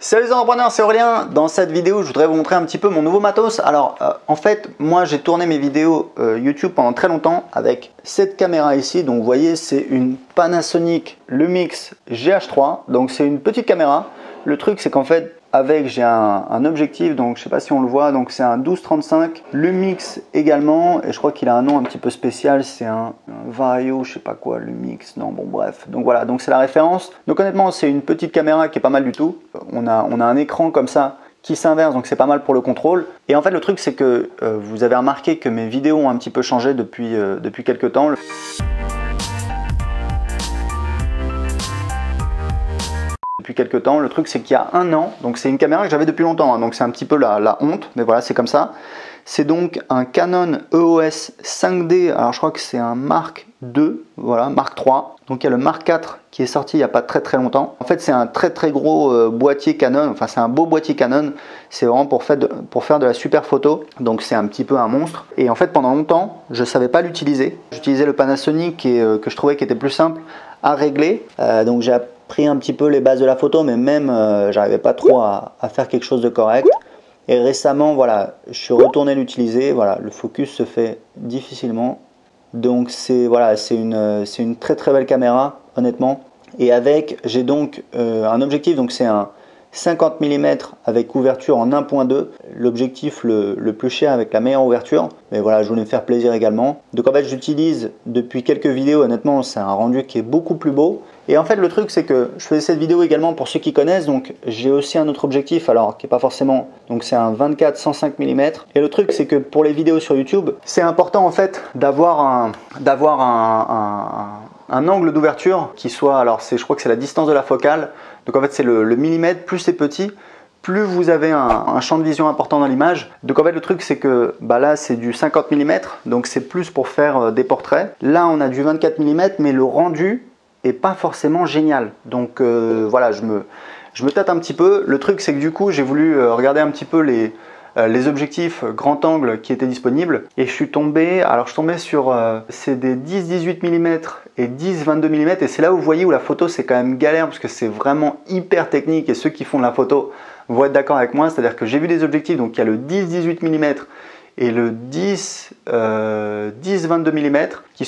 Salut les entrepreneurs, c'est Aurélien. Dans cette vidéo, je voudrais vous montrer un petit peu mon nouveau matos. Alors, en fait, moi, j'ai tourné mes vidéos YouTube pendant très longtemps avec cette caméra ici. Donc, vous voyez, c'est une Panasonic Lumix GH3. Donc, c'est une petite caméra. Le truc, c'est qu'en fait, j'ai un objectif, donc je sais pas si on le voit, donc c'est un 12-35 Lumix également, et je crois qu'il a un nom un petit peu spécial, c'est un Vario, je sais pas quoi, Lumix, non bon bref, donc voilà, donc c'est la référence. Donc honnêtement c'est une petite caméra qui est pas mal du tout, on a un écran comme ça qui s'inverse, donc c'est pas mal pour le contrôle. Et en fait le truc c'est que vous avez remarqué que mes vidéos ont un petit peu changé depuis quelques temps. Le truc c'est qu'il y a un an, donc c'est une caméra que j'avais depuis longtemps, hein, donc c'est un petit peu la honte, mais voilà, c'est comme ça. C'est donc un Canon EOS 5D, alors je crois que c'est un Mark II, voilà, Mark III. Donc il y a le Mark IV qui est sorti il n'y a pas très longtemps. En fait c'est un très gros boîtier Canon, enfin c'est un beau boîtier Canon, c'est vraiment pour faire de la super photo, donc c'est un petit peu un monstre. Et en fait pendant longtemps je ne savais pas l'utiliser, j'utilisais le Panasonic que je trouvais qui était plus simple à régler, donc j'ai pris un petit peu les bases de la photo, mais même j'arrivais pas trop à faire quelque chose de correct. Et récemment, voilà, je suis retourné l'utiliser. Voilà, le focus se fait difficilement. Donc c'est voilà, c'est une très belle caméra, honnêtement. Et avec, j'ai donc un objectif, donc c'est un 50 mm avec ouverture en 1.2, l'objectif le plus cher avec la meilleure ouverture, mais voilà, je voulais me faire plaisir également. Donc en fait j'utilise depuis quelques vidéos, honnêtement c'est un rendu qui est beaucoup plus beau. Et en fait le truc c'est que je faisais cette vidéo également pour ceux qui connaissent, donc j'ai aussi un autre objectif, alors qui est pas forcément, donc c'est un 24-105 mm. Et le truc c'est que pour les vidéos sur YouTube, c'est important en fait d'avoir un angle d'ouverture qui soit, alors je crois que c'est la distance de la focale, donc en fait c'est le millimètre, plus c'est petit, plus vous avez un champ de vision important dans l'image. Donc en fait le truc c'est que là c'est du 50 mm, donc c'est plus pour faire des portraits. Là on a du 24 mm, mais le rendu est pas forcément génial. Donc voilà, je me tâte un petit peu. Le truc c'est que du coup j'ai voulu regarder un petit peu les objectifs grand angle qui étaient disponibles, et je suis tombé sur c'est des 10-18 mm et 10-22 mm, et c'est là où vous voyez où la photo c'est quand même galère parce que c'est vraiment hyper technique, et ceux qui font de la photo vont être d'accord avec moi. C'est à dire que j'ai vu des objectifs, donc il y a le 10-18 mm et le 10-22 mm qui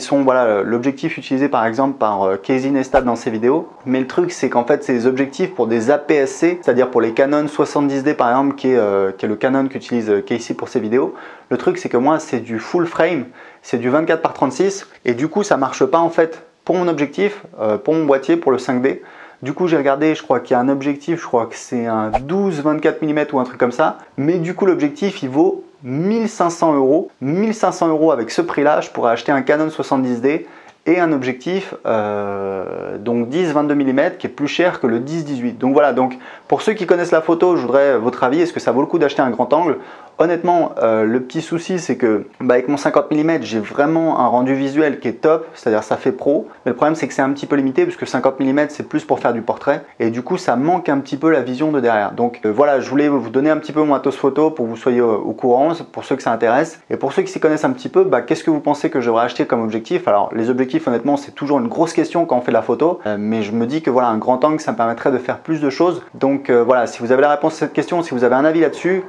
sont voilà, l'objectif utilisé par exemple par Casey Neistat dans ses vidéos. Mais le truc c'est qu'en fait c'est des objectifs pour des APS-C, c'est-à-dire pour les Canon 70D par exemple, qui est le Canon qu'utilise Casey pour ses vidéos. Le truc c'est que moi c'est du full frame, c'est du 24x36, et du coup ça marche pas en fait pour mon objectif, pour mon boîtier, pour le 5D. Du coup j'ai regardé, je crois qu'il y a un objectif, je crois que c'est un 12-24 mm ou un truc comme ça, mais du coup l'objectif il vaut 1500 €. 1500 € avec ce prix là, je pourrais acheter un Canon 70D et un objectif donc 10-22 mm qui est plus cher que le 10-18. Donc voilà, donc pour ceux qui connaissent la photo, je voudrais votre avis, est-ce que ça vaut le coup d'acheter un grand angle? Honnêtement, le petit souci c'est que avec mon 50 mm j'ai vraiment un rendu visuel qui est top, c'est-à-dire ça fait pro, mais le problème c'est que c'est un petit peu limité parce que 50 mm c'est plus pour faire du portrait, et du coup ça manque un petit peu la vision de derrière. Donc voilà, je voulais vous donner un petit peu mon matos photo pour que vous soyez au courant, pour ceux que ça intéresse. Et pour ceux qui s'y connaissent un petit peu, qu'est-ce que vous pensez que je devrais acheter comme objectif? Alors les objectifs honnêtement c'est toujours une grosse question quand on fait de la photo, mais je me dis que voilà, un grand angle ça me permettrait de faire plus de choses. Donc voilà, si vous avez la réponse à cette question, si vous avez un avis là-dessus,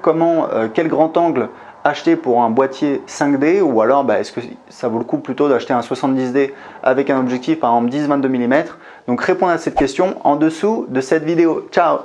quel grand angle acheter pour un boîtier 5D, ou alors est-ce que ça vaut le coup plutôt d'acheter un 70D avec un objectif par exemple 10-22 mm? Donc répondez à cette question en dessous de cette vidéo. Ciao!